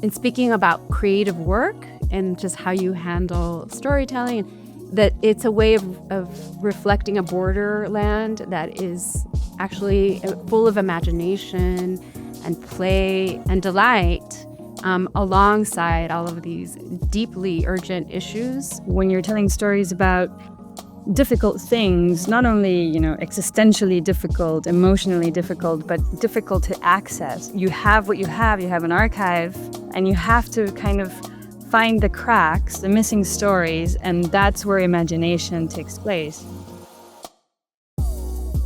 in speaking about creative work and just how you handle storytelling, that it's a way of reflecting a borderland that is actually full of imagination and play and delight, alongside all of these deeply urgent issues. When you're telling stories about difficult things, not only, existentially difficult, emotionally difficult, but difficult to access. You have what you have an archive, and you have to kind of find the cracks, the missing stories, and that's where imagination takes place.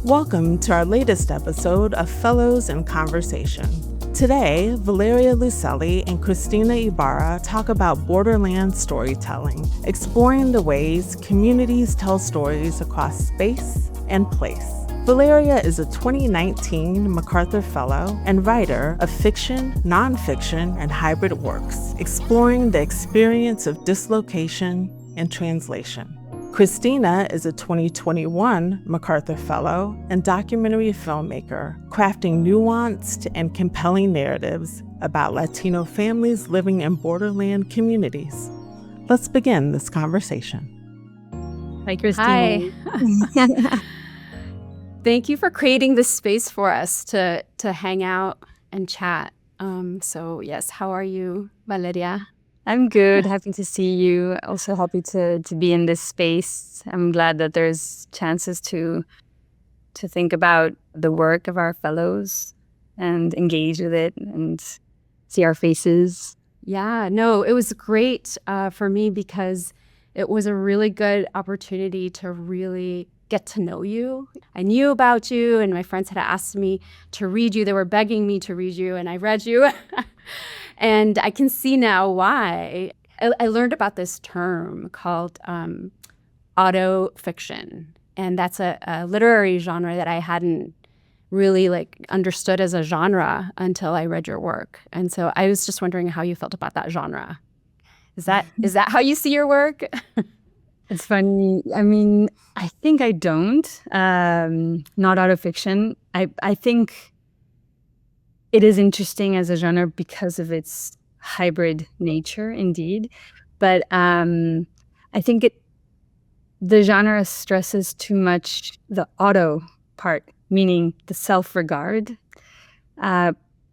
Welcome to our latest episode of Fellows in Conversation. Today, Valeria Luiselli and Cristina Ibarra talk about borderland storytelling, exploring the ways communities tell stories across space and place. Valeria is a 2019 MacArthur Fellow and writer of fiction, nonfiction, and hybrid works, exploring the experience of dislocation and translation. Cristina is a 2021 MacArthur Fellow and documentary filmmaker, crafting nuanced and compelling narratives about Latino families living in borderland communities. Let's begin this conversation. Hi, Cristina. Hi. Thank you for creating this space for us to hang out and chat. So yes, how are you, Valeria? I'm good. Happy to see you. Also happy to be in this space. I'm glad that there's chances to think about the work of our fellows and engage with it and see our faces. Yeah, no, it was great for me because it was a really good opportunity to really get to know you. I knew about you, and my friends had asked me to read you. They were begging me to read you, and I read you. And I can see now why. I learned about this term called autofiction, and that's a literary genre that I hadn't really understood as a genre until I read your work. And so I was just wondering how you felt about that genre. Is that how you see your work? It's funny. I mean, I think I don't. Not autofiction. I think it is interesting as a genre because of its hybrid nature, indeed. But I think the genre stresses too much the auto part, meaning the self-regard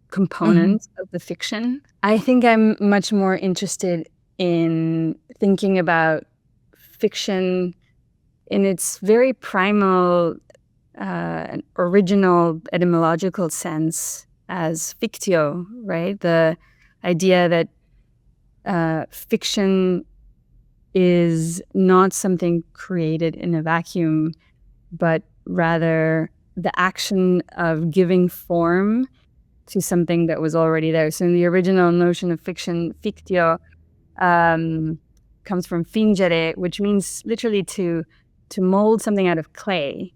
component of the fiction. I think I'm much more interested in thinking about fiction in its very primal, original etymological sense as fictio, right? The idea that fiction is not something created in a vacuum, but rather the action of giving form to something that was already there. So in the original notion of fiction, fictio comes from fingere, which means literally to mold something out of clay,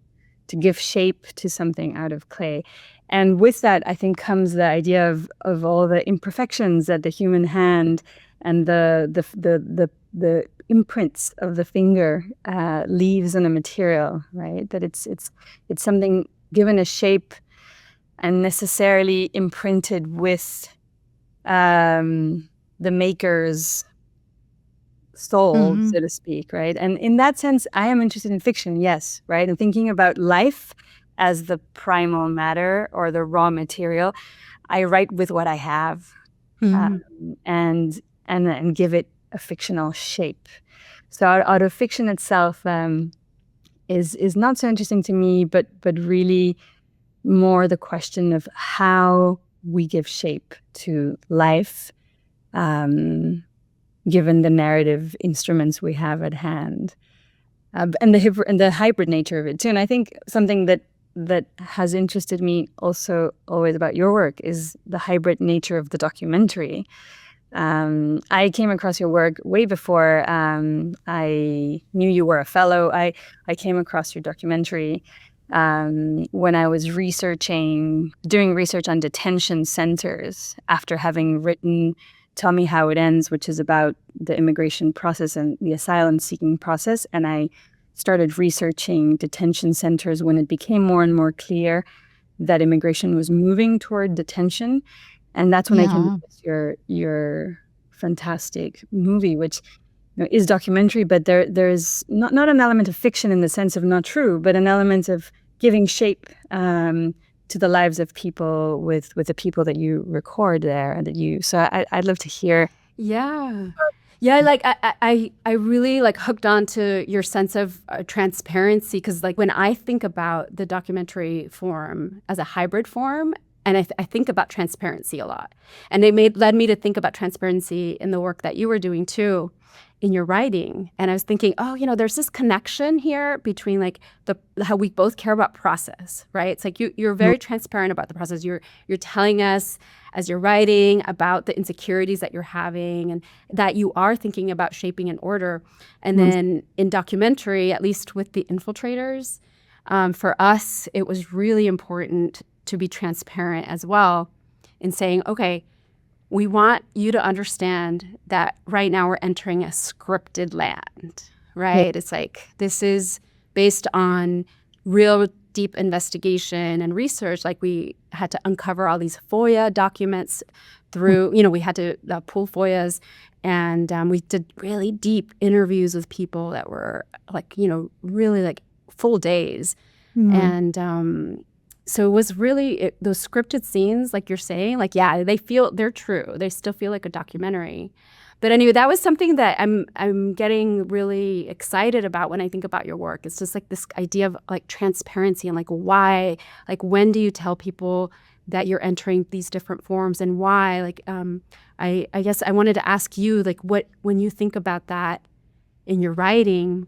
to give shape to something out of clay. And with that, I think, comes the idea of all the imperfections that the human hand and the imprints of the finger leaves on a material, right? That it's something given a shape and necessarily imprinted with the maker's soul, so to speak, right? And in that sense, I am interested in fiction, yes, right? And thinking about life as the primal matter or the raw material. I write with what I have and give it a fictional shape. So out of fiction itself is not so interesting to me, but really more the question of how we give shape to life, given the narrative instruments we have at hand, and the hybrid nature of it too. And I think something that has interested me also always about your work is the hybrid nature of the documentary. I came across your work way before I knew you were a fellow. I came across your documentary when I was doing research on detention centers after having written Tell Me How It Ends, which is about the immigration process and the asylum-seeking process. And I started researching detention centers when it became more and more clear that immigration was moving toward detention. And that's when I came Yeah. across your fantastic movie, which is documentary, but there's not an element of fiction in the sense of not true, but an element of giving shape to the lives of people with the people that you record there and that you. So I'd love to hear. Yeah. Yeah, like I really like hooked on to your sense of transparency, because like when I think about the documentary form as a hybrid form, and I think about transparency a lot, and it led me to think about transparency in the work that you were doing too, in your writing. And I was thinking, oh, there's this connection here between like how we both care about process, right? It's like you're very transparent about the process. You're telling us as you're writing about the insecurities that you're having, and that you are thinking about shaping an order. And then in documentary, at least with the infiltrators, for us, it was really important to be transparent as well in saying, okay, we want you to understand that right now we're entering a scripted land, right? It's like this is based on real deep investigation and research. Like we had to uncover all these FOIA documents through, we had to pull FOIAs, and we did really deep interviews with people that were like, really like full days. And so it was really those scripted scenes, like you're saying, like, yeah, they're true. They still feel like a documentary. But anyway, that was something that I'm getting really excited about when I think about your work. It's just like this idea of like transparency and like why, like when do you tell people that you're entering these different forms and why? Like, I guess I wanted to ask you, like, when you think about that in your writing,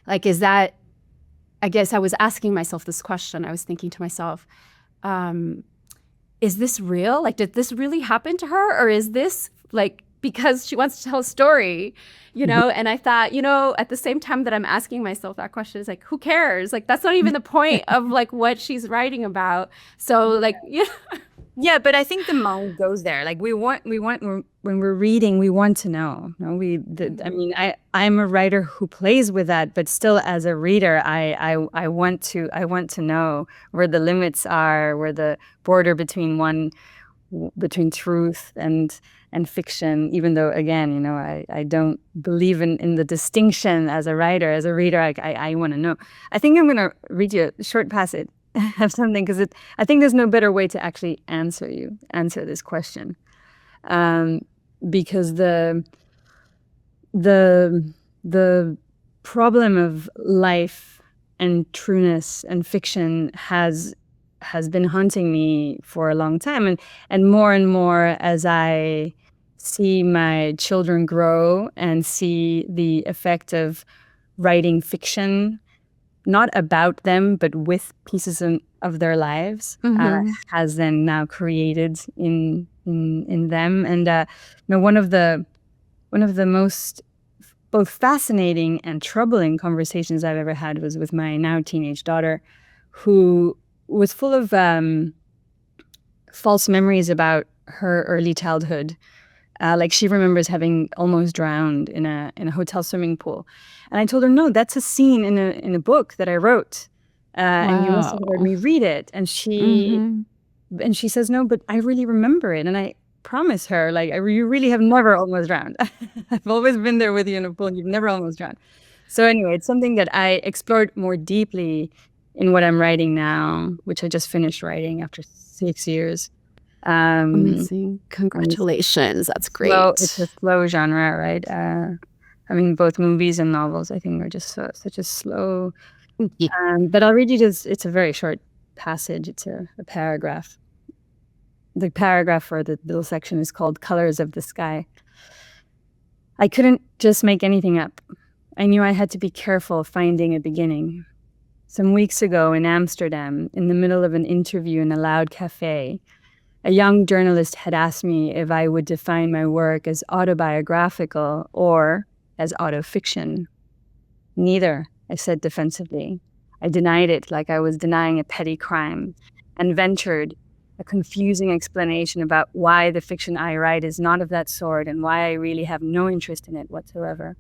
like, is that, I guess I was asking myself this question. I was thinking to myself, is this real? Like, did this really happen to her? Or is this like because she wants to tell a story, And I thought, at the same time that I'm asking myself that question, is like, who cares? Like, that's not even the point of like what she's writing about. So like, Yeah, but I think the mind goes there. Like we want when we're reading, we want to know. I mean, I'm a writer who plays with that, but still, as a reader, I want to know where the limits are, where the border between truth and fiction. Even though, again, I don't believe in the distinction as a writer. As a reader, I want to know. I think I'm going to read you a short passage of something, because I think there's no better way to actually answer this question, because the problem of life and trueness and fiction has been haunting me for a long time, and more as I see my children grow and see the effect of writing fiction, not about them, but with pieces of their lives, has then now created in them. And one of the most both fascinating and troubling conversations I've ever had was with my now teenage daughter, who was full of false memories about her early childhood. Like she remembers having almost drowned in a hotel swimming pool, and I told her, no, that's a scene in a book that I wrote, and you must have heard me read it. And she says, no, but I really remember it, and I promise her, like, you really have never almost drowned. I've always been there with you in a pool, and you've never almost drowned. So anyway, it's something that I explored more deeply in what I'm writing now, which I just finished writing after 6 years. Amazing. Congratulations. That's great. It's a slow genre, right? I mean, both movies and novels, I think, are just such a slow. But I'll read you this. It's a very short passage. It's a paragraph. The paragraph or the little section is called Colors of the Sky. I couldn't just make anything up. I knew I had to be careful finding a beginning. Some weeks ago in Amsterdam, in the middle of an interview in a loud cafe, a young journalist had asked me if I would define my work as autobiographical or as autofiction. Neither, I said defensively. I denied it like I was denying a petty crime, and ventured a confusing explanation about why the fiction I write is not of that sort and why I really have no interest in it whatsoever.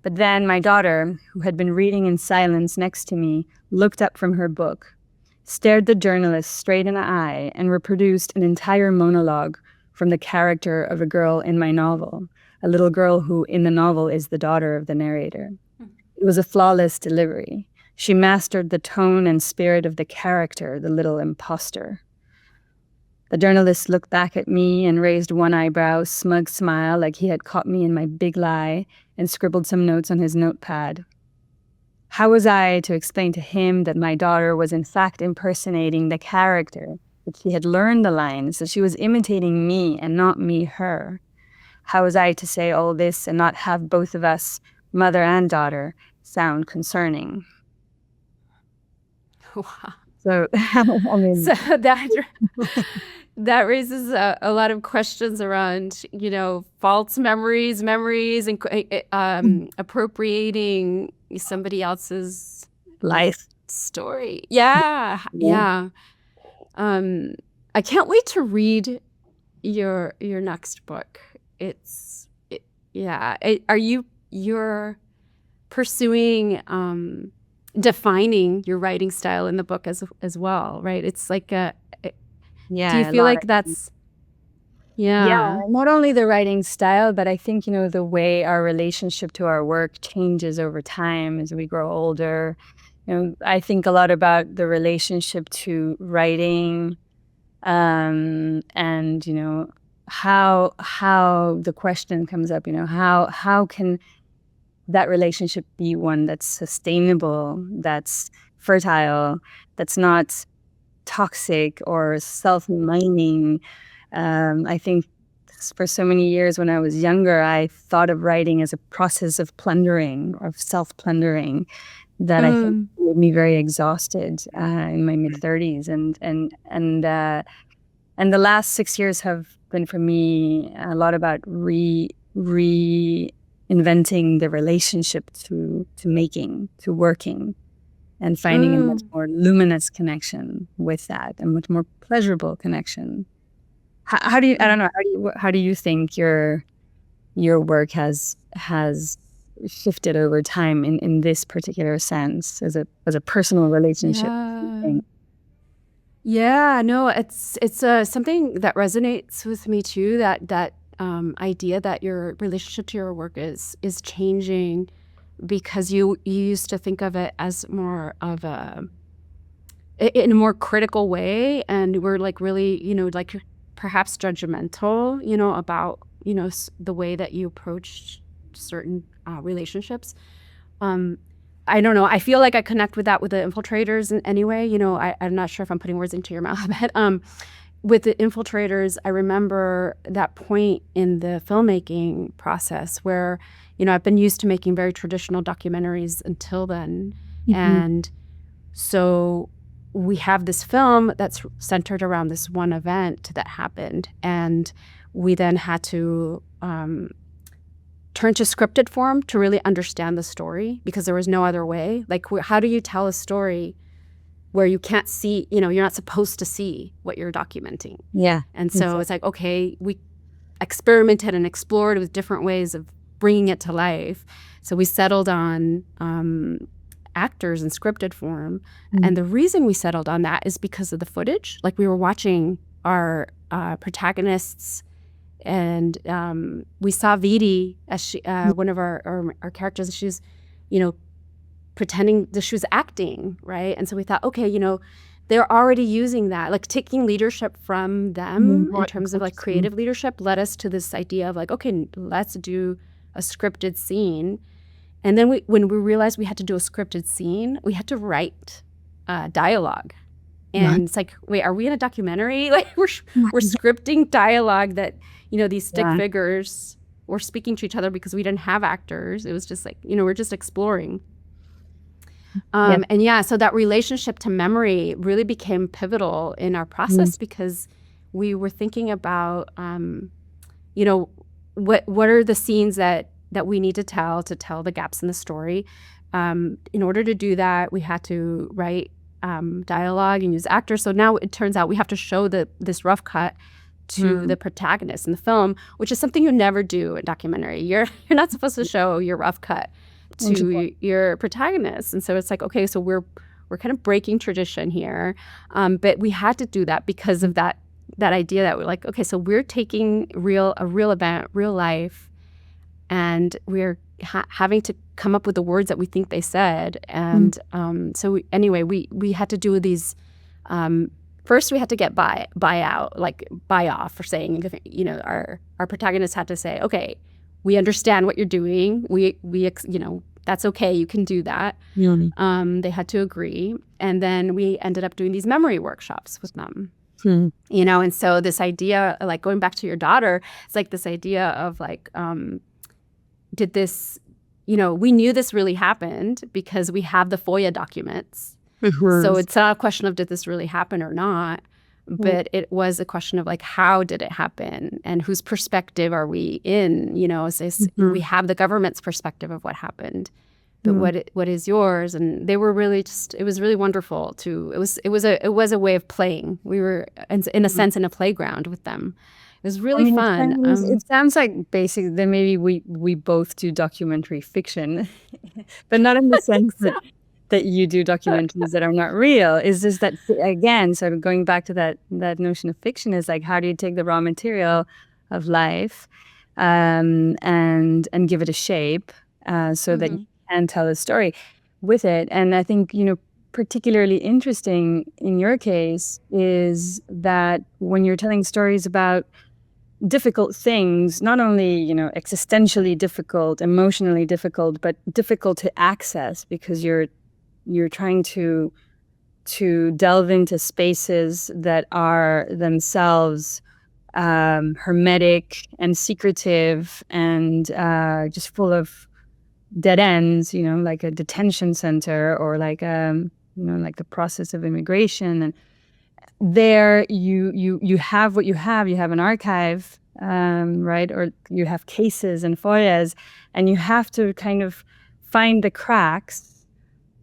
But then my daughter, who had been reading in silence next to me, looked up from her book, stared the journalist straight in the eye, and reproduced an entire monologue from the character of a girl in my novel, a little girl who in the novel is the daughter of the narrator. It was a flawless delivery. She mastered the tone and spirit of the character, the little imposter. The journalist looked back at me and raised one eyebrow, smug smile like he had caught me in my big lie, and scribbled some notes on his notepad. How was I to explain to him that my daughter was in fact impersonating the character, that she had learned the lines, that she was imitating me and not me her? How was I to say all this and not have both of us, mother and daughter, sound concerning? Wow. So, I mean, So that raises a lot of questions around, false memories, and appropriating somebody else's life. story. Yeah. I can't wait to read your next book. You're pursuing defining your writing style in the book as well, right? It's like do you feel like that's not only the writing style, but I think the way our relationship to our work changes over time as we grow older. I think a lot about the relationship to writing, and how the question comes up, how can that relationship be one that's sustainable, that's fertile, that's not toxic or self-mining. I think for so many years when I was younger, I thought of writing as a process of plundering, of self-plundering, that I think made me very exhausted in my mid-30s. And the last 6 years have been for me a lot about reinventing the relationship to making, to working, and finding a much more luminous connection with that, a much more pleasurable connection. How do you think your work has shifted over time in this particular sense as a personal relationship? It's something that resonates with me too, that idea that your relationship to your work is changing, because you used to think of it as more of in a more critical way, and we're like really like perhaps judgmental about the way that you approach certain relationships. I don't know, I feel like I connect with that with the infiltrators in any way. I'm not sure if I'm putting words into your mouth, but with the infiltrators, I remember that point in the filmmaking process where, I've been used to making very traditional documentaries until then. Mm-hmm. And so we have this film that's centered around this one event that happened. And we then had to turn to scripted form to really understand the story, because there was no other way. Like, how do you tell a story where you can't see, you're not supposed to see what you're documenting? Yeah. And so it's like, okay, we experimented and explored with different ways of bringing it to life. So we settled on actors in scripted form. Mm-hmm. And the reason we settled on that is because of the footage. Like, we were watching our protagonists, and we saw Vidi as she, one of our characters. She was, pretending that she was acting, right? And so we thought, okay, they're already using that, like taking leadership from them in terms of like creative leadership led us to this idea of like, okay, let's do a scripted scene. And then when we realized we had to do a scripted scene, we had to write dialogue. And it's like, wait, are we in a documentary? Like, we're scripting dialogue that, these stick figures were speaking to each other because we didn't have actors. It was just like, we're just exploring. And so that relationship to memory really became pivotal in our process, because we were thinking about, what are the scenes that we need to tell the gaps in the story. In order to do that, we had to write dialogue and use actors. So now it turns out we have to show this rough cut to the protagonist in the film, which is something you never do in documentary. You're not supposed to show your rough cut to your protagonist. And so it's like, okay, so we're we're kind of breaking tradition here. But we had to do that because of that idea that we're like, okay, so we're taking a real event, real life, and we're having to come up with the words that we think they said. And so we had to do these. First, we had to get buy off for saying, our protagonists had to say, okay, we understand what you're doing. We that's okay. You can do that. They had to agree, and then we ended up doing these memory workshops with them. And so this idea, like going back to your daughter, it's like this idea of like, did this, we knew this really happened because we have the FOIA documents. So it's not a question of did this really happen or not, but it was a question of like, how did it happen and whose perspective are we in? We have the government's perspective of what happened, but what is yours? And they were really it was really wonderful to, it was a way of playing. We were in a sense in a playground with them. It was really fun. It sounds like basically that maybe we both do documentary fiction, but not in the sense that you do documentaries that are not real. Is just that, again, sort of going back to that notion of fiction is like, how do you take the raw material of life and give it a shape so that you can tell a story with it? And I think, particularly interesting in your case is that when you're telling stories about difficult things, not only, existentially difficult, emotionally difficult, but difficult to access because you're trying to delve into spaces that are themselves hermetic and secretive and just full of dead ends, like a detention center or like like the process of immigration. And there you have what you have. You have an archive, right? Or you have cases and FOIAs, and you have to kind of find the cracks,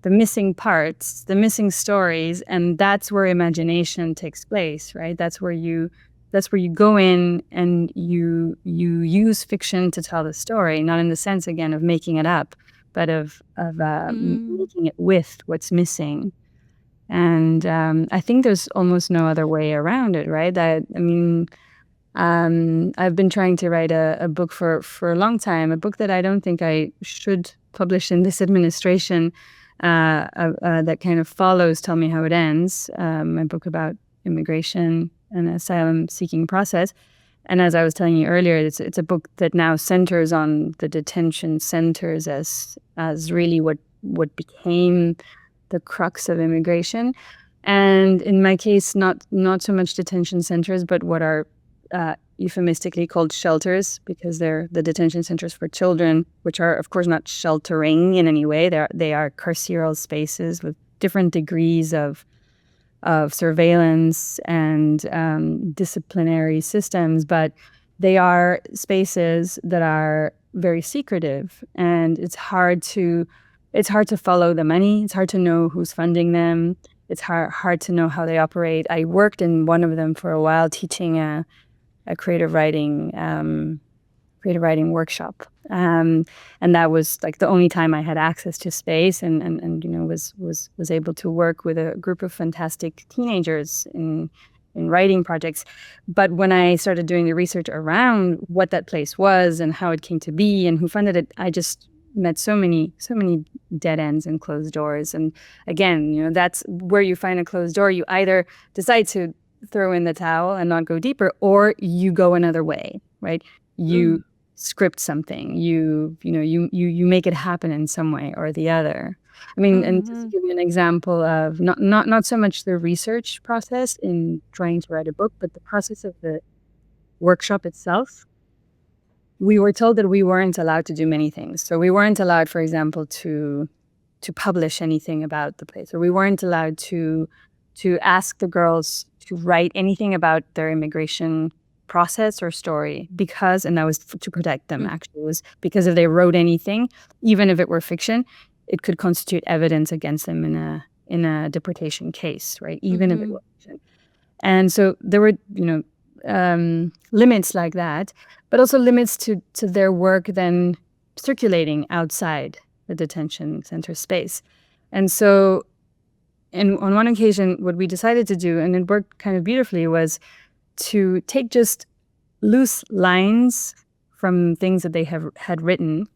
the missing parts, the missing stories, and that's where imagination takes place, right? That's where you go in and you use fiction to tell the story, not in the sense again of making it up, but of making it with what's missing. And I think there's almost no other way around it, right? I've been trying to write a book for a long time, a book that I don't think I should publish in this administration, that kind of follows Tell Me How It Ends, my book about immigration and asylum seeking process. And as I was telling you earlier, it's a book that now centers on the detention centers as really what became the crux of immigration. And in my case, not so much detention centers, but what are euphemistically called shelters, because they're the detention centers for children, which are, of course, not sheltering in any way. They are carceral spaces with different degrees of surveillance and disciplinary systems, but they are spaces that are very secretive, and it's hard to follow the money. It's hard to know who's funding them. It's hard to know how they operate. I worked in one of them for a while, teaching a creative writing workshop, and that was like the only time I had access to space, and was able to work with a group of fantastic teenagers in writing projects. But when I started doing the research around what that place was and how it came to be and who funded it, I just met so many dead ends and closed doors. And again, that's where you find a closed door. You either decide to throw in the towel and not go deeper, or you go another way, right? You script something, you make it happen in some way or the other. I mean, and just to give you an example of not so much the research process in trying to write a book, but the process of the workshop itself. We were told that we weren't allowed to do many things. So we weren't allowed, for example, to publish anything about the place, or we weren't allowed to ask the girls to write anything about their immigration process or story, because, and that was to protect them, actually, was because if they wrote anything, even if it were fiction, it could constitute evidence against them in a deportation case, right? Even if it was fiction. And so there were, limits like that, but also limits to their work then circulating outside the detention center space. And so and on one occasion, what we decided to do, and it worked kind of beautifully, was to take just loose lines from things that they had written,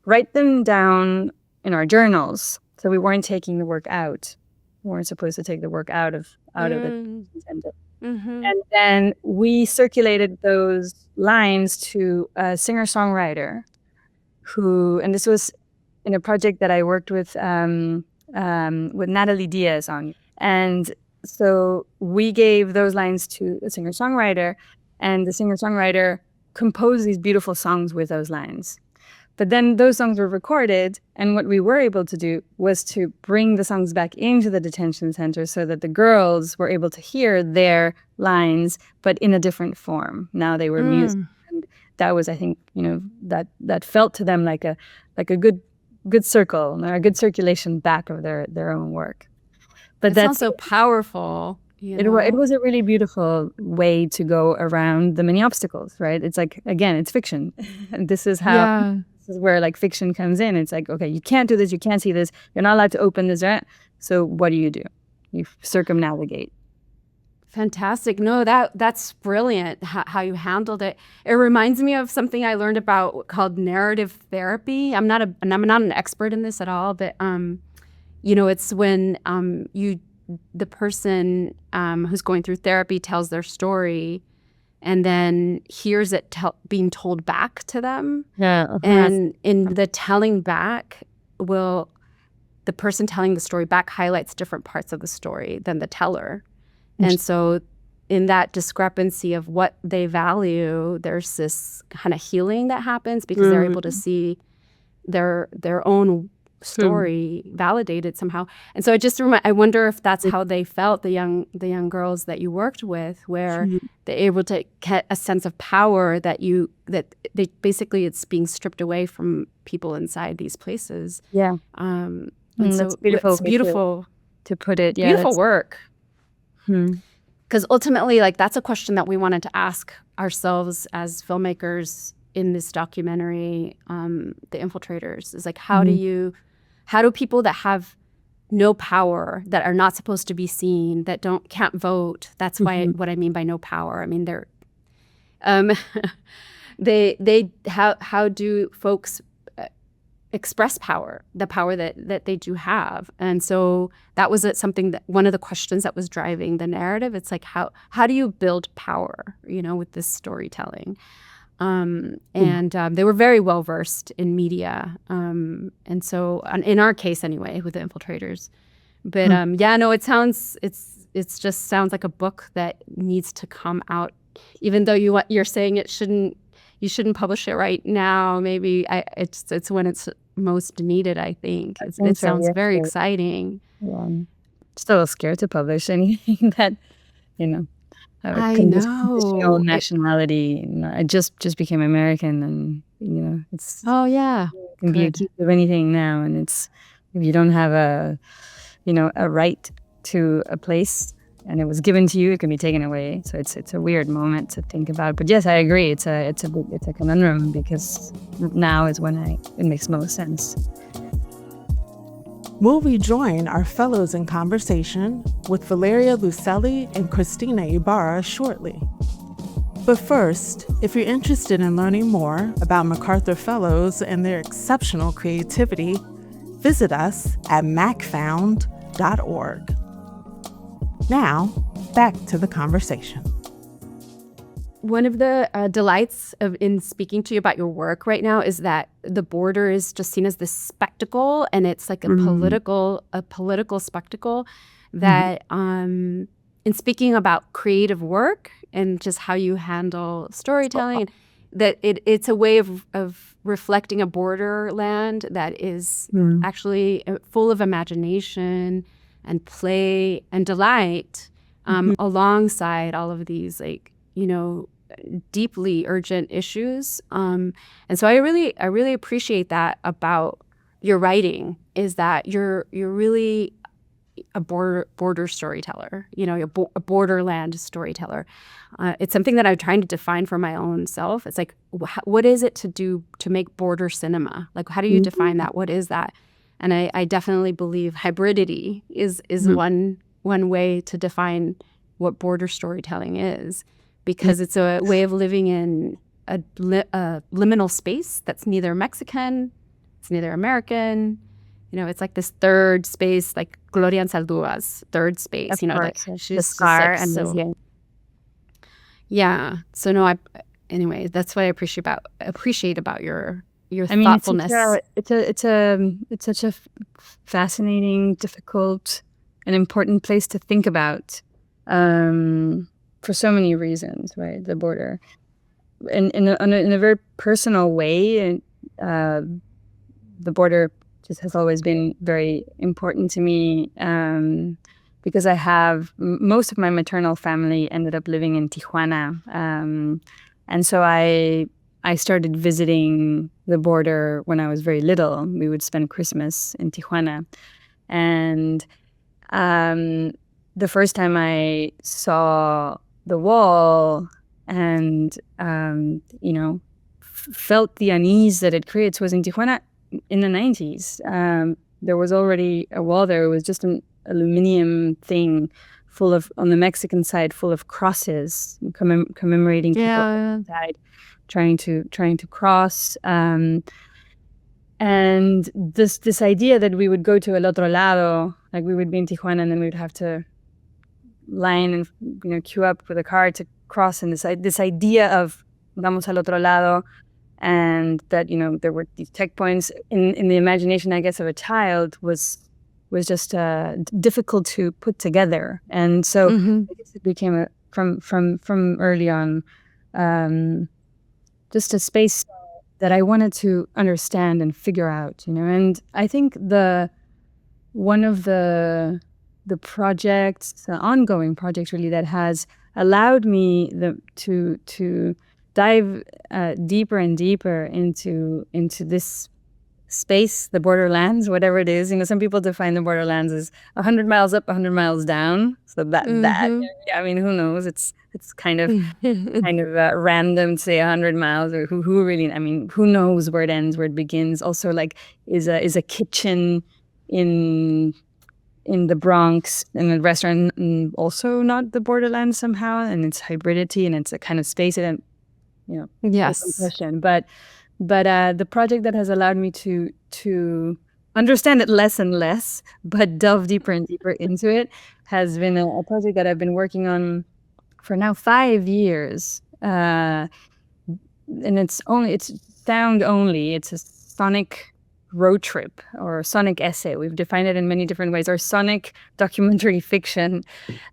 write them down in our journals. So we weren't taking the work out. We weren't supposed to take the work out of the content. And then we circulated those lines to a singer-songwriter who, and this was in a project that I worked with Natalie Diaz on. And so we gave those lines to a singer-songwriter, and the singer-songwriter composed these beautiful songs with those lines. But then those songs were recorded, and what we were able to do was to bring the songs back into the detention center so that the girls were able to hear their lines, but in a different form. Now they were music. And that was, I think, that felt to them like a good circle, or a good circulation back of their own work. But that sounds so powerful. It was a really beautiful way to go around the many obstacles, right? It's like, again, it's fiction. And this is where like fiction comes in. It's like, okay, you can't do this, you can't see this, you're not allowed to open this, right? So what do? You circumnavigate. Fantastic. No, that's brilliant how you handled it. It reminds me of something I learned about called narrative therapy. I'm not an expert in this at all, but it's when the person who's going through therapy tells their story and then hears it being told back to them. Yeah. And in the telling back, the person telling the story back highlights different parts of the story than the teller. And so in that discrepancy of what they value, there's this kind of healing that happens because they're able to see their own story validated somehow. And so I wonder if that's how they felt, the young girls that you worked with, where they're able to get a sense of power that they basically it's being stripped away from people inside these places. Yeah. And that's beautiful. It's beautiful to put it. Yeah, beautiful work. Because ultimately, like, that's a question that we wanted to ask ourselves as filmmakers in this documentary, The Infiltrators, is like, how do people that have no power, that are not supposed to be seen, that can't vote, that's why what I mean by no power. I mean, they're how do folks express power, the power that they do have? And so that was something that one of the questions that was driving the narrative. It's like, how do you build power, with this storytelling? And they were very well versed in media, and so in our case anyway, with The Infiltrators. But it just sounds like a book that needs to come out, even though you're saying you shouldn't publish it right now. Maybe it's when it's most needed. I think it sounds very exciting. Yeah. I'm still scared to publish anything that I know. Nationality. I just became American, and it's it can be accused of anything now, and it's, if you don't have a right to a place and it was given to you, it can be taken away. So it's a weird moment to think about. But yes, I agree. It's a conundrum, because now is when it makes most sense. We'll rejoin our fellows in conversation with Valeria Luiselli and Cristina Ibarra shortly. But first, if you're interested in learning more about MacArthur Fellows and their exceptional creativity, visit us at macfound.org. Now, back to the conversation. One of the delights in speaking to you about your work right now is that the border is just seen as this spectacle, and it's like a political spectacle that, in speaking about creative work and just how you handle storytelling, that it's a way of reflecting a borderland that is actually full of imagination and play and delight, alongside all of these, deeply urgent issues. And so I really appreciate that about your writing, is that you're really a border storyteller, a borderland storyteller. It's something that I'm trying to define for my own self. It's like, what is it to make border cinema? Like, how do you define that? What is that? And I definitely believe hybridity is one way to define what border storytelling is, because it's a way of living in a liminal space that's neither Mexican, it's neither American. It's like this third space, like Gloria Anzaldúa's third space. The scar and the yeah. So no, anyway, that's what I appreciate about your thoughtfulness. It's such a fascinating, difficult, and important place to think about for so many reasons, right? The border, and in a very personal way, the border just has always been very important to me, because I have most of my maternal family ended up living in Tijuana, and so I started visiting the border when I was very little. We would spend Christmas in Tijuana, and the first time I saw the wall and felt the unease that it creates was in Tijuana in the 90s. There was already a wall there. It was just an aluminum thing full of, on the Mexican side, full of crosses commemorating people who died trying to cross. And this idea that we would go to el otro lado, like we would be in Tijuana and then we would have to line and queue up with a car to cross, and this idea of vamos al otro lado, and that there were these checkpoints in the imagination, I guess, of a child was just difficult to put together. And so I guess it became from early on just a space that I wanted to understand and figure out, and I think one of the projects, the ongoing projects really, that has allowed me to dive deeper and deeper into this space, the borderlands, whatever it is. Some people define the borderlands as 100 miles up, 100 miles down. So that I mean, who knows? It's kind of random to say 100 miles, or who really? I mean, who knows where it ends, where it begins? Also, like, is a kitchen in the Bronx in a restaurant also not the borderland somehow, and it's hybridity, and it's a kind of space that yes, question. But the project that has allowed me to understand it less and less, but delve deeper and deeper into it, has been a project that I've been working on for now 5 years, and it's sound only. It's a sonic road trip or sonic essay. We've defined it in many different ways. Or sonic documentary fiction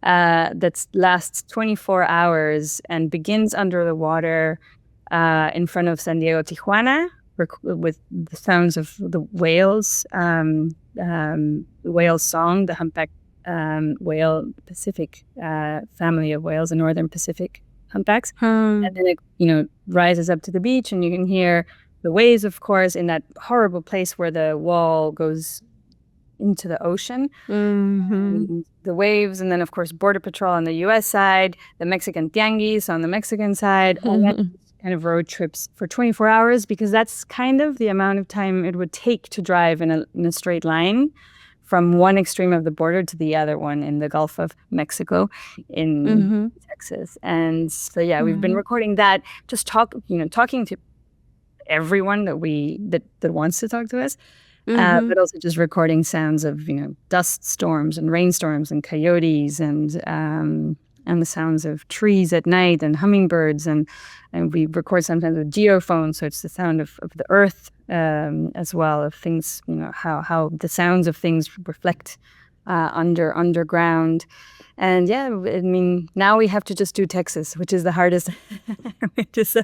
that lasts 24 hours and begins under the water in front of San Diego, Tijuana, with the sounds of the whales, the whale song, the humpback whale, Pacific family of whales, the northern Pacific humpbacks. And then it rises up to the beach, and you can hear the waves, of course, in that horrible place where the wall goes into the ocean. The waves, and then, of course, Border Patrol on the U.S. side, the Mexican tianguis on the Mexican side, all that kind of road trips for 24 hours, because that's kind of the amount of time it would take to drive in a straight line from one extreme of the border to the other one in the Gulf of Mexico in Texas. And so, we've been recording that, just talking to everyone that wants to talk to us, but also just recording sounds of dust storms and rainstorms and coyotes and the sounds of trees at night and hummingbirds, and we record sometimes with geophones, so it's the sound of the earth as well, of things, how the sounds of things reflect underground. And I mean, now we have to just do Texas, which is the hardest. It's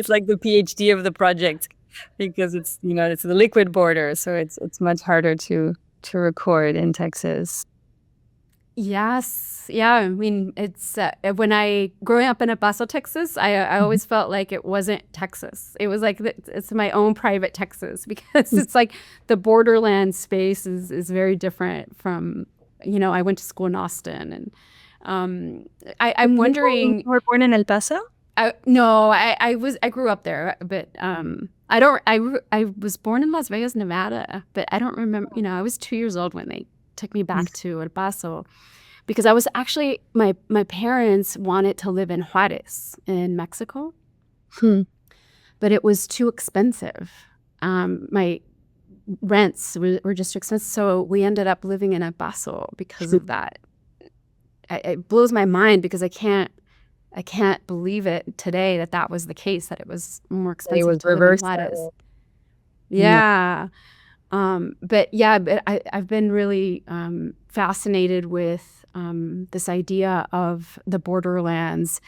like the PhD of the project, because it's it's the liquid border, so it's much harder to record in Texas. Yes, I mean, it's when growing up in El Paso, Texas, I always felt like it wasn't Texas. It was like it's my own private Texas, because it's like the borderland space is very different from. I went to school in Austin, and I'm wondering. You were born in El Paso? I grew up there, but I was born in Las Vegas, Nevada, but I don't remember. I was 2 years old when they took me back to El Paso, because I was actually my parents wanted to live in Juarez in Mexico, but it was too expensive. My rents were just too expensive, so we ended up living in El Paso because of that. It blows my mind because I can't believe it today that was the case, that it was more expensive It was to live in reversed. Juarez. Yeah. But I've been really fascinated with this idea of the borderlands.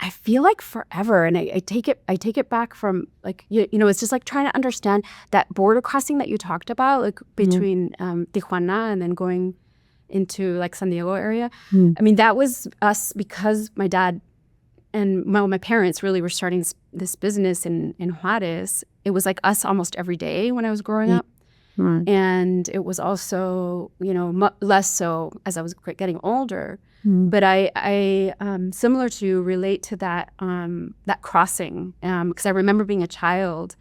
I feel like forever, and I take it back from, like, it's just like trying to understand that border crossing that you talked about, like between Tijuana and then going into like San Diego area. I mean, that was us because my dad and my parents really were starting this business in Juarez. It was like us almost every day when I was growing up. And it was also, less so as I was getting older. But I similar to you, relate to that crossing, because I remember being a child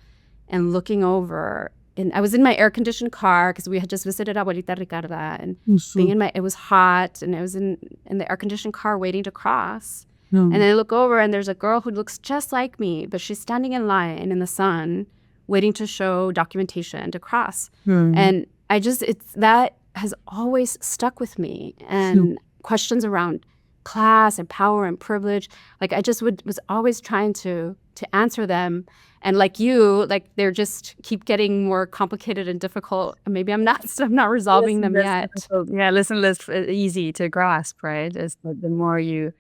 and looking over. And I was in my air-conditioned car because we had just visited Abuelita Ricarda, and it was hot, and I was in the air-conditioned car waiting to cross. And then I look over, and there's a girl who looks just like me, but she's standing in line in the sun, waiting to show documentation to cross. And that has always stuck with me. And questions around class and power and privilege, like I just was always trying to answer them. And like you, like they're just keep getting more complicated and difficult. And maybe I'm not resolving them yet. Yeah, less easy to grasp, right? It's the more you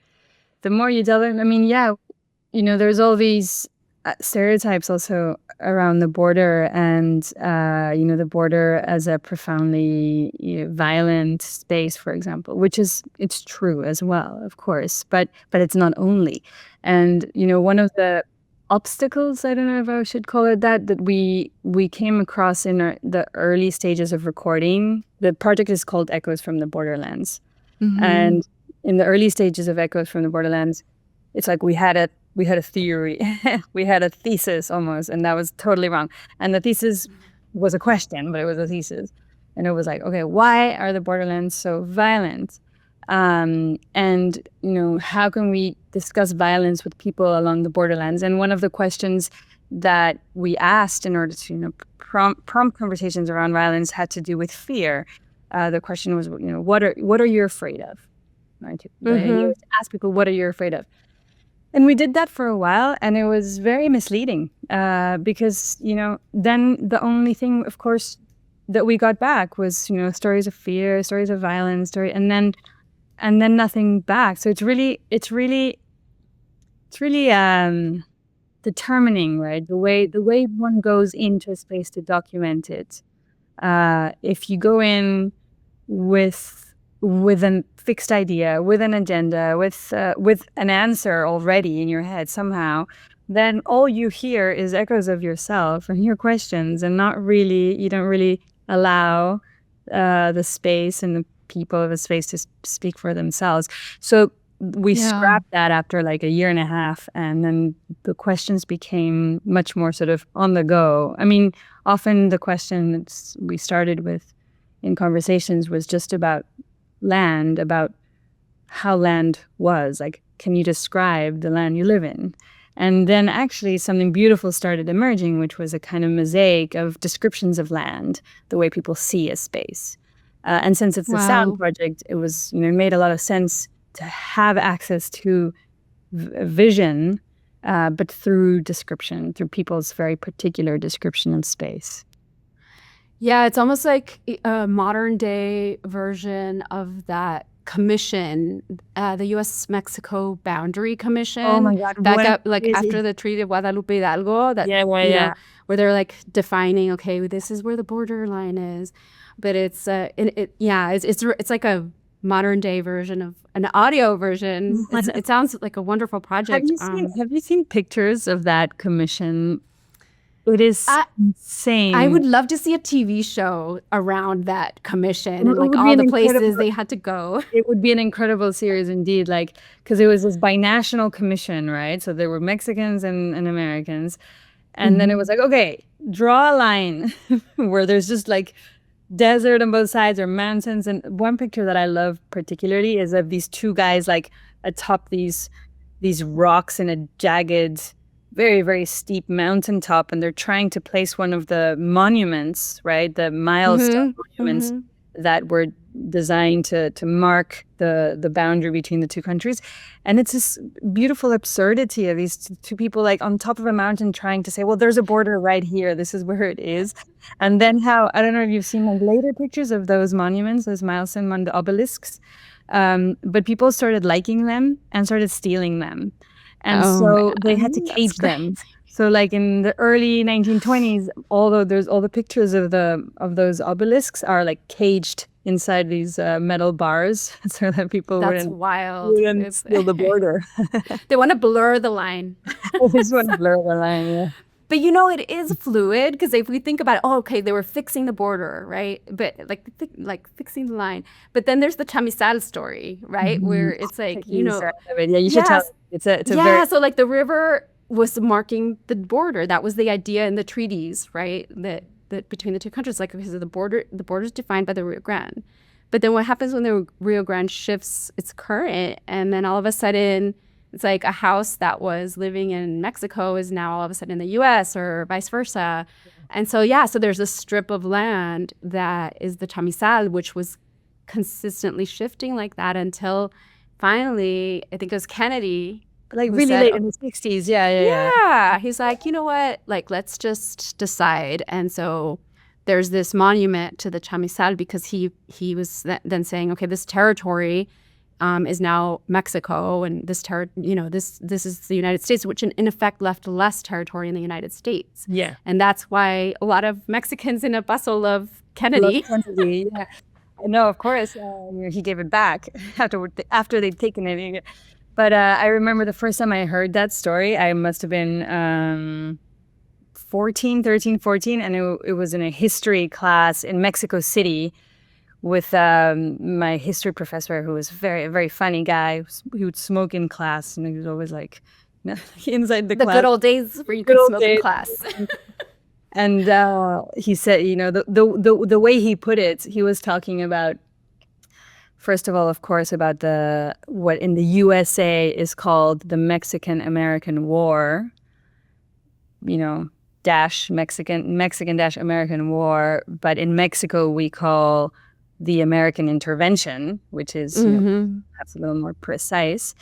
delve in. I mean, there's all these stereotypes also around the border, and the border as a profoundly violent space, for example, which it's true as well, of course, but it's not only. And one of the obstacles, I don't know if I should call it that we came across in the early stages of recording. The project is called Echoes from the Borderlands, and in the early stages of Echoes from the Borderlands, it's like we had a theory, we had a thesis almost, and that was totally wrong. And the thesis was a question, but it was a thesis, and it was like, okay, why are the borderlands so violent? And how can we discuss violence with people along the borderlands? And one of the questions that we asked in order to prompt conversations around violence had to do with fear. The question was, what are you afraid of? Right? You ask people, what are you afraid of? And we did that for a while, and it was very misleading because, then the only thing, of course, that we got back was, stories of fear, stories of violence, and then nothing back. So it's really determining, right? The way one goes into a space to document it. If you go in with a fixed idea, with an agenda, with an answer already in your head somehow, then all you hear is echoes of yourself and your questions, and you don't really allow the space and the people of the space to speak for themselves. So we scrapped that after like a year and a half, and then the questions became much more sort of on the go. I mean, often the questions we started with in conversations was just about land, about how land was. Like, can you describe the land you live in? And then actually something beautiful started emerging, which was a kind of mosaic of descriptions of land, the way people see a space. And since it's a sound project, it was, it made a lot of sense to have access to vision, but through description, through people's very particular description of space. Yeah, it's almost like a modern day version of that commission, the U.S.-Mexico Boundary Commission. Oh my God! That got after the Treaty of Guadalupe Hidalgo. Where they're like defining, okay, this is where the borderline is, but it's like a modern day version of an audio version. It sounds like a wonderful project. Have you seen pictures of that commission? It is insane. I would love to see a TV show around that commission and It like would be all an the places incredible- they had to go. It would be an incredible series indeed, like, because it was this binational commission, right? So there were Mexicans and Americans. And then it was like, okay, draw a line where there's just like desert on both sides or mountains. And one picture that I love particularly is of these two guys like atop these rocks in a jagged, very, very steep mountaintop. And they're trying to place one of the monuments, right? The milestone monuments that were designed to mark the boundary between the two countries. And it's this beautiful absurdity of these two people like on top of a mountain trying to say, well, there's a border right here. This is where it is. And then how, I don't know if you've seen like later pictures of those monuments, those milestone obelisks, but people started liking them and started stealing them. And so they had to cage them. So like in the early 1920s, although there's all the pictures of those obelisks are like caged inside these metal bars so that people wouldn't steal the border. They want to blur the line. They just want to blur the line, yeah. But you know, it is fluid because if we think about it, okay, they were fixing the border, right? But like fixing the line. But then there's the chamizal story, right? Where it's like, you know. Yeah, you should tell. It's a very... so like the river was marking the border. That was the idea in the treaties, right? That between the two countries, like because of the border is defined by the Rio Grande. But then what happens when the Rio Grande shifts its current, and then all of a sudden it's like a house that was living in Mexico is now all of a sudden in the U.S. or vice versa. And so so there's a strip of land that is the chamizal, which was consistently shifting like that until finally, I think it was Kennedy. Like really late in the 60s, yeah. He's like, you know what? Like, let's just decide. And so there's this monument to the chamizal because he was then saying, okay, this territory is now Mexico, and this this is the United States, which in effect left less territory in the United States. Yeah, and that's why a lot of Mexicans in a bustle love Kennedy. Yeah. No, of course, he gave it back after they'd taken it. But I remember the first time I heard that story, I must have been 13, 14, and it was in a history class in Mexico City with my history professor, who was a very, very funny guy. He would smoke in class, and he was always like inside the class. The good old days where you could smoke in class. And he said, you know, the way he put it, he was talking about, first of all, of course, about what in the USA is called the Mexican-American War, you know, Mexican-American War. But in Mexico, we call the American intervention, which is perhaps a little more precise.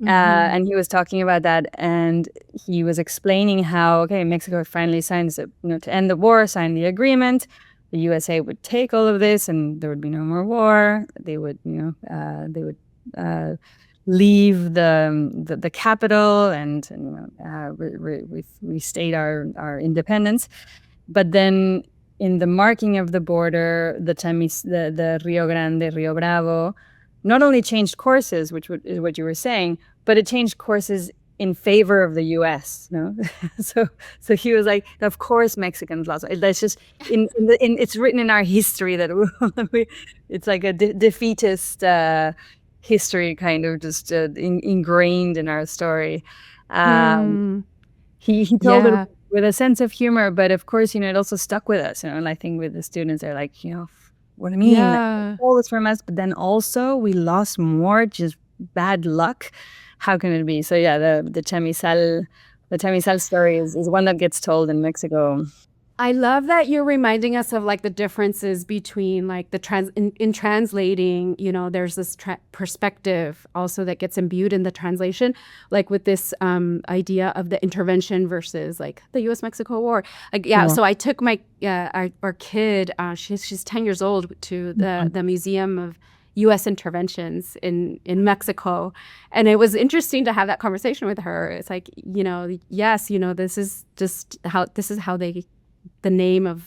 And he was talking about that, and he was explaining how, okay, Mexico finally signs, to end the war, signed the agreement. The USA would take all of this, and there would be no more war. They would, leave the capital and restate our independence. But then, in the marking of the border, the Rio Grande, Rio Bravo, not only changed courses, which is what you were saying, but it changed courses in favor of the U.S. No, so he was like, of course Mexicans lost. That's just it's written in our history that it's like a defeatist history, kind of just ingrained in our story. He told it with a sense of humor, but of course, it also stuck with us. And I think with the students, they're like, what do you mean? Like, all this from us, but then also we lost more, just bad luck. How can it be? So the chamizal story is one that gets told in Mexico. I love that you're reminding us of like the differences between like in translating, there's this perspective also that gets imbued in the translation, like with this idea of the intervention versus like the U.S.-Mexico War. So I took my our kid, she's 10 years old, to the Museum of U.S. interventions in Mexico. And it was interesting to have that conversation with her. It's like, yes, this is just how the name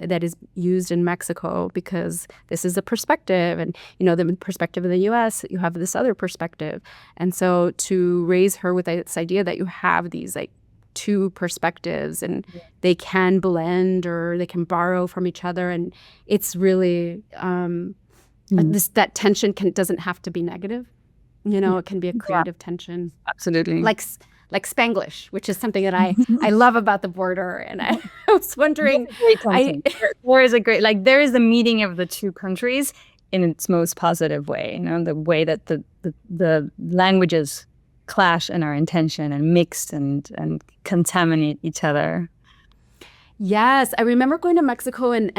that is used in Mexico, because this is a perspective, and the perspective of the U.S., you have this other perspective. And so to raise her with this idea that you have these like two perspectives, and they can blend or they can borrow from each other. And it's really that tension doesn't have to be negative. It can be a creative tension. Absolutely. Like Spanglish, which is something that I love about the border. And I was wondering, there is the meeting of the two countries in its most positive way. The way that the languages clash and are in tension and mixed and contaminate each other. Yes, I remember going to Mexico and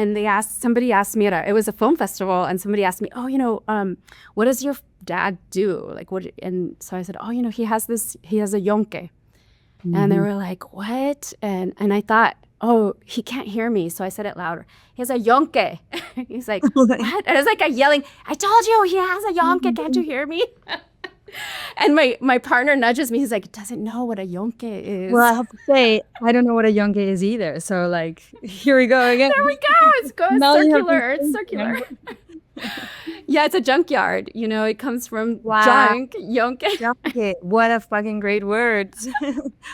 somebody asked me it was a film festival, and somebody asked me, what does your dad do? Like what? And so I said, he has a yonke. And they were like, what? And I thought, he can't hear me. So I said it louder. He has a yonke. He's like, what? And I was like yelling, I told you he has a yonke. Can't you hear me? And my partner nudges me. He's like, doesn't know what a yonke is. Well, I have to say, I don't know what a yonke is either. So here we go again. There we go. It's circular. It's circular. Yeah, it's a junkyard. It comes from junk, yonke. Yonke. What a fucking great word.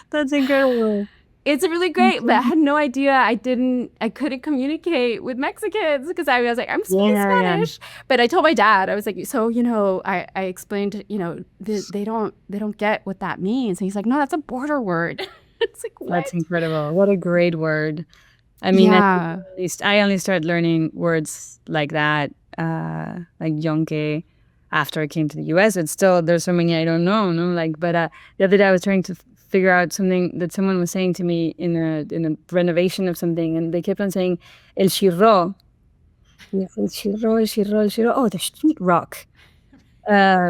That's incredible. It's really great, but I had no idea. I couldn't communicate with Mexicans because I was like, I'm speaking Spanish. Yeah. But I told my dad, I was like, so, I explained, they don't get what that means. And he's like, no, that's a border word. It's like, what? That's incredible. What a great word. I mean, yeah. I only started learning words like that, like yonke, after I came to the US. But still, there's so many I don't know. But the other day I was trying to figure out something that someone was saying to me in a renovation of something, and they kept on saying el chirro. El chirro. Oh, the street rock,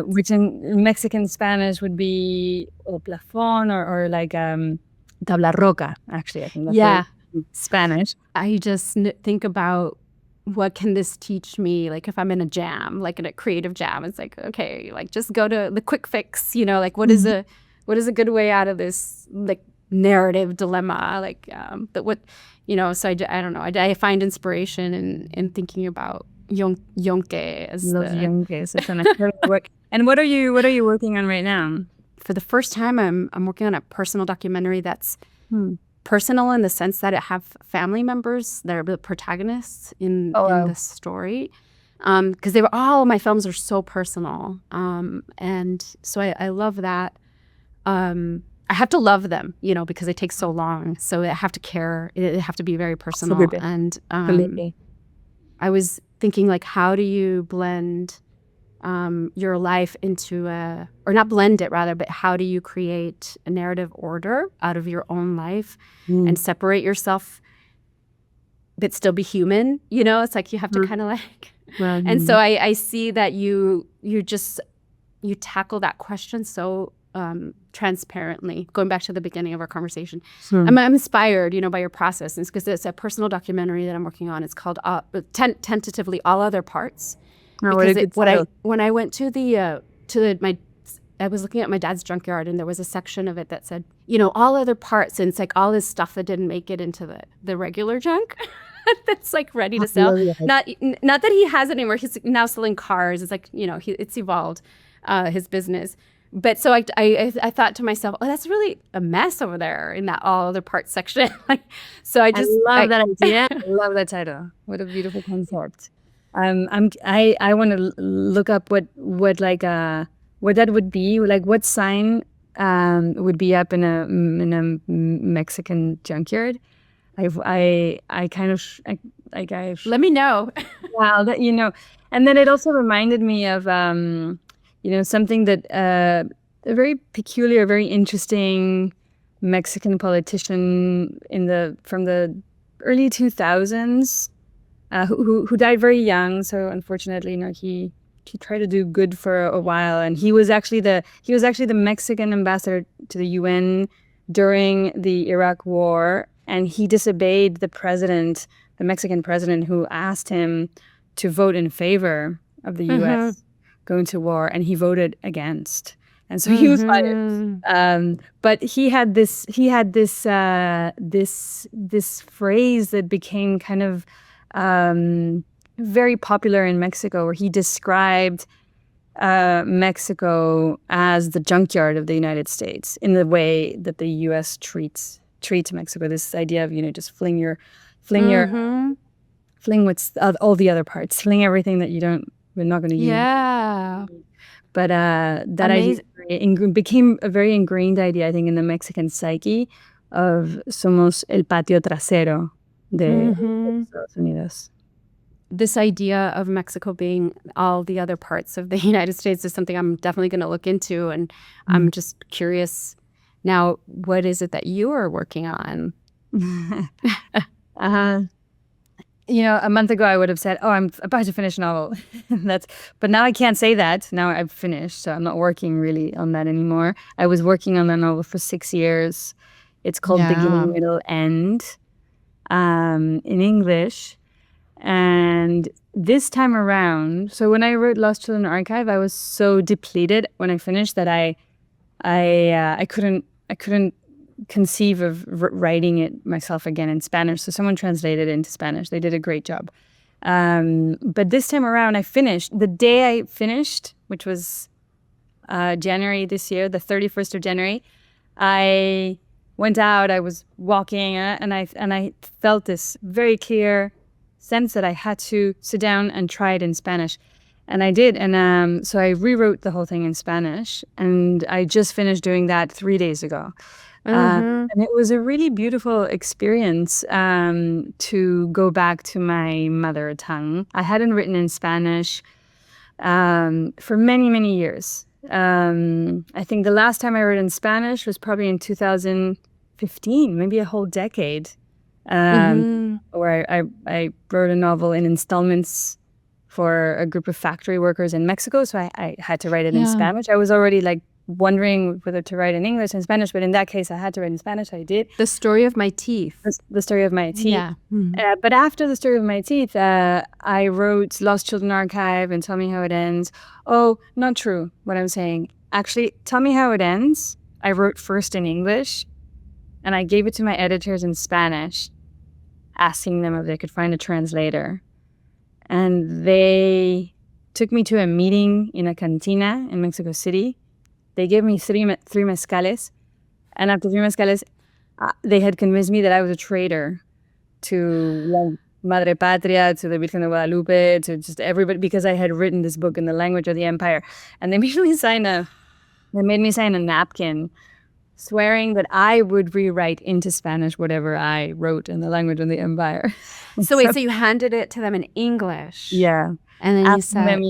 which in Mexican Spanish would be el plafón or like tabla roca. Actually, I think that's Spanish. I just think about what can this teach me? Like if I'm in a jam, like in a creative jam, it's like, okay, like just go to the quick fix. Like what is a good way out of this like narrative dilemma? Like so I don't know. I find inspiration in thinking about yonke as yonke. So it's an incredible work. And what are you working on right now? For the first time, I'm working on a personal documentary that's personal in the sense that it have family members that are the protagonists in this story. Because all my films are so personal. And so I love that. I have to love them, because they take so long. So I have to care. It have to be very personal. Absolutely. And I was thinking, like, how do you blend your life into or not blend it rather, but how do you create a narrative order out of your own life and separate yourself, but still be human? It's like you have to kind of like. And so I see that you tackle that question so transparently. Going back to the beginning of our conversation, I'm inspired, by your process. And it's because it's a personal documentary that I'm working on. It's called tentatively All Other Parts. When I went to I was looking at my dad's junkyard, and there was a section of it that said, all other parts, and it's like all this stuff that didn't make it into the regular junk. That's like ready to sell. Not that he has it anymore. He's now selling cars. It's like, it's evolved his business. But so I thought to myself, that's really a mess over there in that all other parts section. So I love that idea. I love that title. What a beautiful concept. I want to look up what that would be, like what sign would be up in a Mexican junkyard. I kind of let me know. Wow, that and then it also reminded me of something that a very peculiar, very interesting Mexican politician from the early 2000s who died very young. So unfortunately, he tried to do good for a while, and he was actually the Mexican ambassador to the UN during the Iraq War, and he disobeyed the Mexican president, who asked him to vote in favor of the U.S. going to war, and he voted against, and so he was fired. But he had this phrase that became kind of very popular in Mexico, where he described Mexico as the junkyard of the United States in the way that the U.S. treats tree to Mexico. This idea of, just fling your Mm-hmm. fling what's all the other parts, fling everything that we're not going to use. Yeah. But that Amazing. idea became a very ingrained idea, I think, in the Mexican psyche of somos el patio trasero de Mm-hmm. Estados Unidos. This idea of Mexico being all the other parts of the United States is something I'm definitely going to look into. And I'm just curious now, what is it that you are working on? A month ago I would have said, "Oh, I'm about to finish a novel." But now I can't say that. Now I've finished, so I'm not working really on that anymore. I was working on that novel for 6 years. It's called Yeah. Beginning, Middle, End, in English. And this time around, so when I wrote Lost Children Archive, I was so depleted when I finished that I couldn't conceive of writing it myself again in Spanish. So someone translated it into Spanish. They did a great job. But this time around, I finished. The day I finished, which was January this year, the 31st of January, I went out. I was walking, and I felt this very clear sense that I had to sit down and try it in Spanish. And I did. And so I rewrote the whole thing in Spanish. And I just finished doing that 3 days ago. And it was a really beautiful experience to go back to my mother tongue. I hadn't written in Spanish for many, many years. I think the last time I wrote in Spanish was probably in 2015, maybe a whole decade, where I wrote a novel in installments for a group of factory workers in Mexico. So I had to write it in Spanish. I was already wondering whether to write in English and Spanish, but in that case I had to write in Spanish. I did. The Story of My Teeth. The Story of My Teeth. Yeah. But after The Story of My Teeth, I wrote Lost Children Archive and Tell Me How It Ends. Oh, not true what I'm saying. Actually, Tell Me How It Ends, I wrote first in English, and I gave it to my editors in Spanish, asking them if they could find a translator. And they took me to a meeting in a cantina in Mexico City. They gave me three mezcales, and after 3 mezcales, they had convinced me that I was a traitor to Madre Patria, to the Virgen de Guadalupe, to just everybody, because I had written this book in the language of the empire. And they made me sign a napkin swearing that I would rewrite into Spanish whatever I wrote in the language of the empire. So wait, so you handed it to them in English? Yeah. And then you said, them,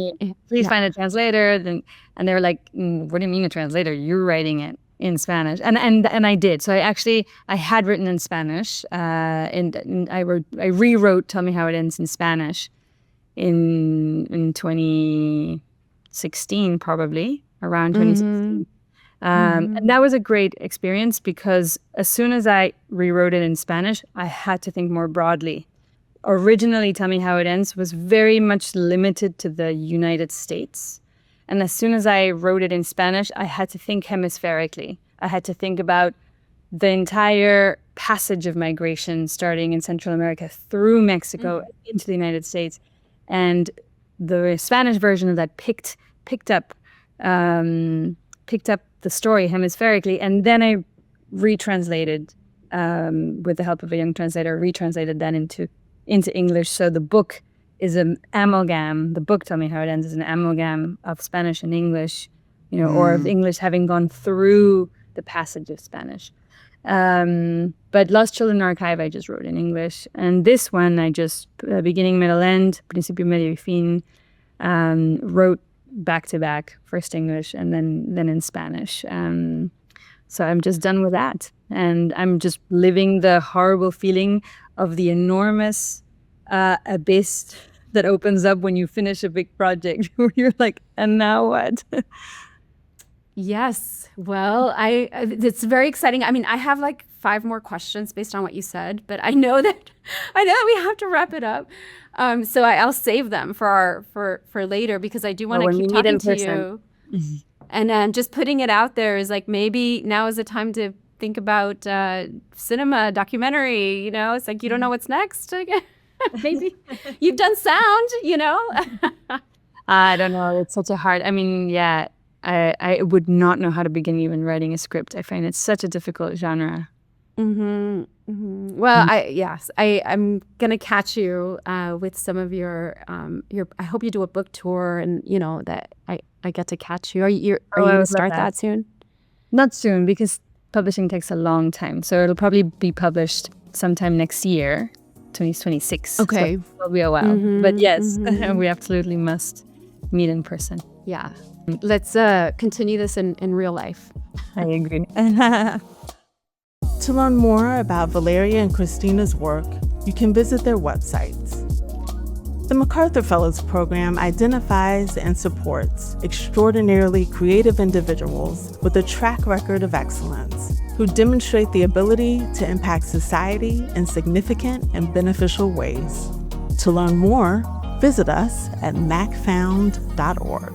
please find a translator. And they were like, what do you mean a translator? You're writing it in Spanish. And I did. So I had written in Spanish. And I rewrote Tell Me How It Ends in Spanish in 2016, probably, around 2016. And that was a great experience because as soon as I rewrote it in Spanish, I had to think more broadly. Originally, Tell Me How It Ends was very much limited to the United States. And as soon as I wrote it in Spanish, I had to think hemispherically. I had to think about the entire passage of migration starting in Central America through Mexico into the United States. And the Spanish version of that picked up the story hemispherically. And then I retranslated, with the help of a young translator, retranslated that into English. So the book is an amalgam. The book, Tell Me How It Ends, is an amalgam of Spanish and English, or of English having gone through the passage of Spanish. But Lost Children Archive, I just wrote in English. And this one, I just, beginning, middle, end, principio, medio, y fin, wrote back to back, first English and then in Spanish. So I'm just done with that. And I'm just living the horrible feeling of the enormous abyss that opens up when you finish a big project where you're like, and now what? Yes. Well, it's very exciting. I mean, I have 5 more questions based on what you said, but I know that we have to wrap it up. So I'll save them for later because I do want to keep talking to you. And just putting it out there is maybe now is the time to think about cinema, documentary. It's you don't know what's next. Maybe you've done sound. I don't know. It's such a hard. I mean, I would not know how to begin even writing a script. I find it such a difficult genre. Well, I'm gonna catch you with some of your. I hope you do a book tour, and that I get to catch you. Are you I would gonna love start that. that soon? Not soon, because publishing takes a long time. So it'll probably be published sometime next year, 2026. Okay. So it'll be a while. But yes, we absolutely must meet in person. Yeah. Let's continue this in real life. I agree. To learn more about Valeria and Cristina's work, you can visit their websites. The MacArthur Fellows program identifies and supports extraordinarily creative individuals with a track record of excellence who demonstrate the ability to impact society in significant and beneficial ways. To learn more, visit us at macfound.org.